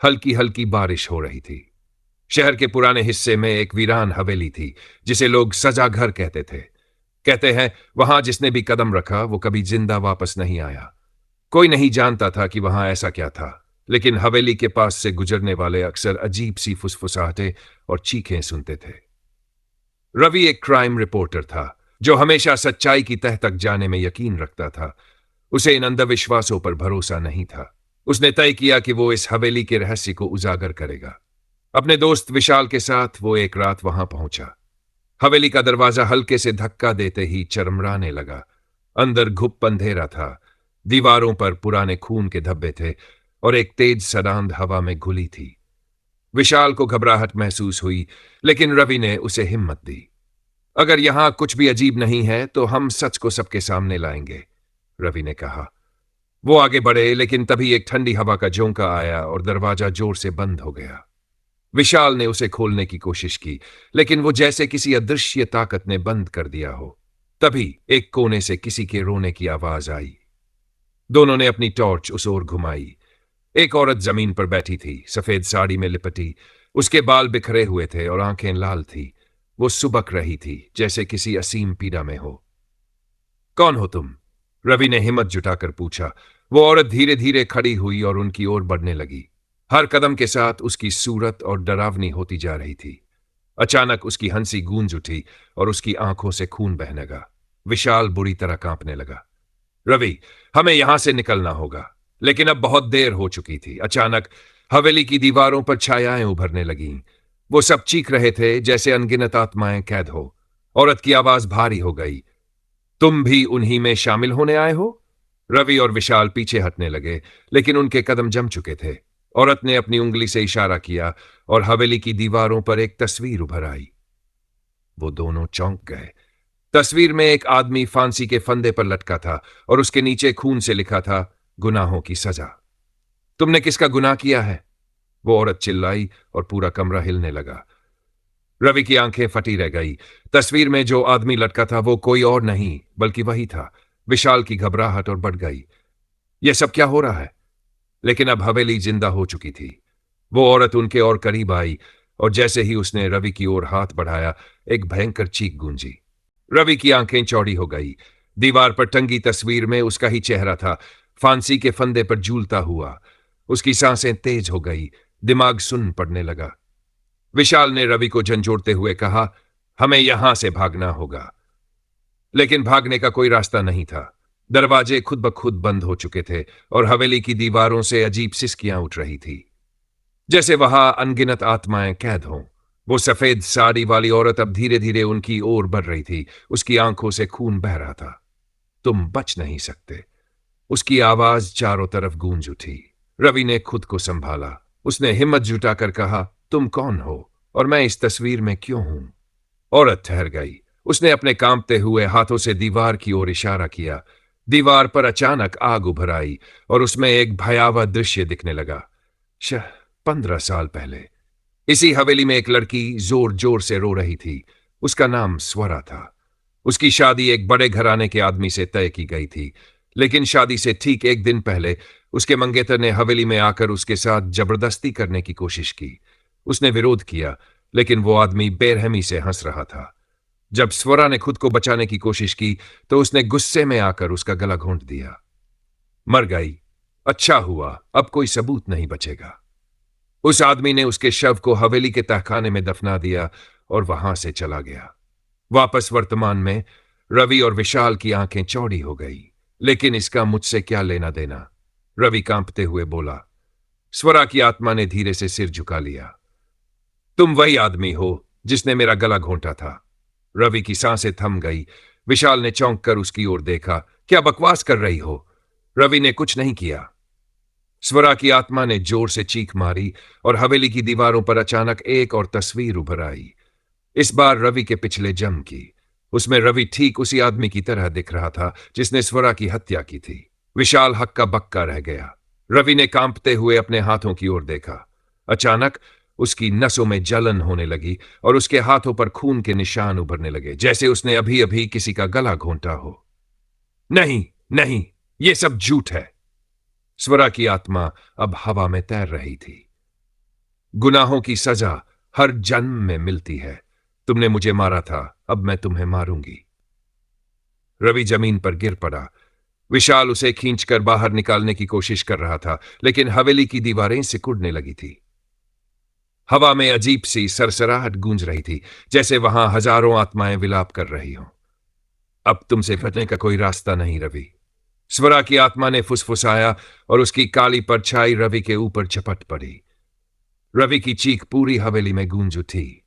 हल्की हल्की बारिश हो रही थी। शहर के पुराने हिस्से में एक वीरान हवेली थी जिसे लोग सजा घर कहते थे। कहते हैं वहां जिसने भी कदम रखा वो कभी जिंदा वापस नहीं आया। कोई नहीं जानता था कि वहां ऐसा क्या था, लेकिन हवेली के पास से गुजरने वाले अक्सर अजीब सी फुसफुसाहटें और चीखें सुनते थे। रवि एक क्राइम रिपोर्टर था जो हमेशा सच्चाई की तह तक जाने में यकीन रखता था। उसे इन अंधविश्वासों पर भरोसा नहीं था। उसने तय किया कि वो इस हवेली के रहस्य को उजागर करेगा। अपने दोस्त विशाल के साथ वो एक रात वहां पहुंचा। हवेली का दरवाजा हल्के से धक्का देते ही चरमराने लगा। अंदर घुप अंधेरा था। दीवारों पर पुराने खून के धब्बे थे और एक तेज सरांध हवा में घुली थी। विशाल को घबराहट महसूस हुई, लेकिन रवि ने उसे हिम्मत दी। अगर यहां कुछ भी अजीब नहीं है तो हम सच को सबके सामने लाएंगे, रवि ने कहा। वो आगे बढ़े, लेकिन तभी एक ठंडी हवा का झोंका आया और दरवाजा जोर से बंद हो गया। विशाल ने उसे खोलने की कोशिश की, लेकिन वो जैसे किसी अदृश्य ताकत ने बंद कर दिया हो। तभी एक कोने से किसी के रोने की आवाज आई। दोनों ने अपनी टॉर्च उस ओर घुमाई। एक औरत जमीन पर बैठी थी, सफेद साड़ी में लिपटी। उसके बाल बिखरे हुए थे और आंखें लाल थी। वो सुबक रही थी, जैसे किसी असीम पीड़ा में हो। कौन हो तुम? रवि ने हिम्मत जुटाकर पूछा। वो औरत धीरे धीरे खड़ी हुई और उनकी ओर बढ़ने लगी। हर कदम के साथ उसकी सूरत और डरावनी होती जा रही थी। अचानक उसकी हंसी गूंज उठी और उसकी आंखों से खून बहने लगा। विशाल बुरी तरह कांपने लगा। रवि, हमें यहां से निकलना होगा। लेकिन अब बहुत देर हो चुकी थी। अचानक हवेली की दीवारों पर छायाएं उभरने लगीं। वो सब चीख रहे थे जैसे अनगिनत आत्माएं कैद हो। औरत की आवाज भारी हो गई। तुम भी उन्हीं में शामिल होने आए हो? रवि और विशाल पीछे हटने लगे, लेकिन उनके कदम जम चुके थे। औरत ने अपनी उंगली से इशारा किया और हवेली की दीवारों पर एक तस्वीर उभर आई। वो दोनों चौंक गए। तस्वीर में एक आदमी फांसी के फंदे पर लटका था और उसके नीचे खून से लिखा था, गुनाहों की सजा। तुमने किसका गुनाह किया है? वो औरत चिल्लाई और पूरा कमरा हिलने लगा। रवि की आंखें फटी रह गई। तस्वीर में जो आदमी लटका था वो कोई और नहीं बल्कि वही था। विशाल की घबराहट और बढ़ गई। यह सब क्या हो रहा है? लेकिन अब हवेली जिंदा हो चुकी थी। वो औरत उनके और करीब आई और जैसे ही उसने रवि की ओर हाथ बढ़ाया, एक भयंकर चीख गूंजी। रवि की आंखें चौड़ी हो गई। दीवार पर टंगी तस्वीर में उसका ही चेहरा था, फांसी के फंदे पर झूलता हुआ। उसकी सांसें तेज हो गई, दिमाग सुन्न पड़ने लगा। विशाल ने रवि को झंझोड़ते हुए कहा, हमें यहां से भागना होगा। लेकिन भागने का कोई रास्ता नहीं था। दरवाजे खुद ब खुद बंद हो चुके थे और हवेली की दीवारों से अजीब सिसकियां उठ रही थी, जैसे वहां अनगिनत आत्माएं कैद हों। वो सफेद साड़ी वाली औरत अब धीरे धीरे उनकी ओर बढ़ रही थी। उसकी आंखों से खून बह रहा था। तुम बच नहीं सकते, उसकी आवाज चारों तरफ गूंज उठी। रवि ने खुद को संभाला। उसने हिम्मत जुटाकर कहा, तुम कौन हो और मैं इस तस्वीर में क्यों हूं? औरत ठहर गई। उसने अपने कांपते हुए हाथों से दीवार की ओर इशारा किया। दीवार पर अचानक आग उभर आई और उसमें एक भयावह दृश्य दिखने लगा। 15 साल पहले इसी हवेली में एक लड़की जोर जोर से रो रही थी। उसका नाम स्वरा था। उसकी शादी एक बड़े घराने के आदमी से तय की गई थी, लेकिन शादी से ठीक एक दिन पहले उसके मंगेतर ने हवेली में आकर उसके साथ जबरदस्ती करने की कोशिश की। उसने विरोध किया, लेकिन वो आदमी बेरहमी से हंस रहा था। जब स्वरा ने खुद को बचाने की कोशिश की तो उसने गुस्से में आकर उसका गला घोंट दिया। मर गई। अच्छा हुआ, अब कोई सबूत नहीं बचेगा। उस आदमी ने उसके शव को हवेली के तहखाने में दफना दिया और वहां से चला गया। वापस वर्तमान में रवि और विशाल की आंखें चौड़ी हो गई। लेकिन इसका मुझसे क्या लेना देना? रवि कांपते हुए बोला। स्वरा की आत्मा ने धीरे से सिर झुका लिया। तुम वही आदमी हो जिसने मेरा गला घोंटा था। रवि की सांसें थम गई। विशाल ने चौंक कर उसकी ओर देखा। क्या बकवास कर रही हो? रवि ने कुछ नहीं किया। स्वरा की आत्मा ने जोर से चीख मारी और हवेली की दीवारों पर अचानक एक और तस्वीर उभर आई। इस बार रवि के पिछले जन्म की। उसमें रवि ठीक उसी आदमी की तरह दिख रहा था जिसने स्वरा की हत्या की थी। विशाल हक्का बक्का रह गया। रवि ने कांपते हुए अपने हाथों की ओर देखा। अचानक उसकी नसों में जलन होने लगी और उसके हाथों पर खून के निशान उभरने लगे, जैसे उसने अभी अभी किसी का गला घोंटा हो। नहीं नहीं, ये सब झूठ है। स्वरा की आत्मा अब हवा में तैर रही थी। गुनाहों की सजा हर जन्म में मिलती है। तुमने मुझे मारा था, अब मैं तुम्हें मारूंगी। रवि जमीन पर गिर पड़ा। विशाल उसे खींचकर बाहर निकालने की कोशिश कर रहा था, लेकिन हवेली की दीवारें सिकुड़ने लगी थी। हवा में अजीब सी सरसराहट गूंज रही थी, जैसे वहां हजारों आत्माएं विलाप कर रही हों। अब तुमसे बचने का कोई रास्ता नहीं रवि, स्वरा की आत्मा ने फुसफुसाया और उसकी काली परछाई रवि के ऊपर झपट पड़ी। रवि की चीख पूरी हवेली में गूंज उठी।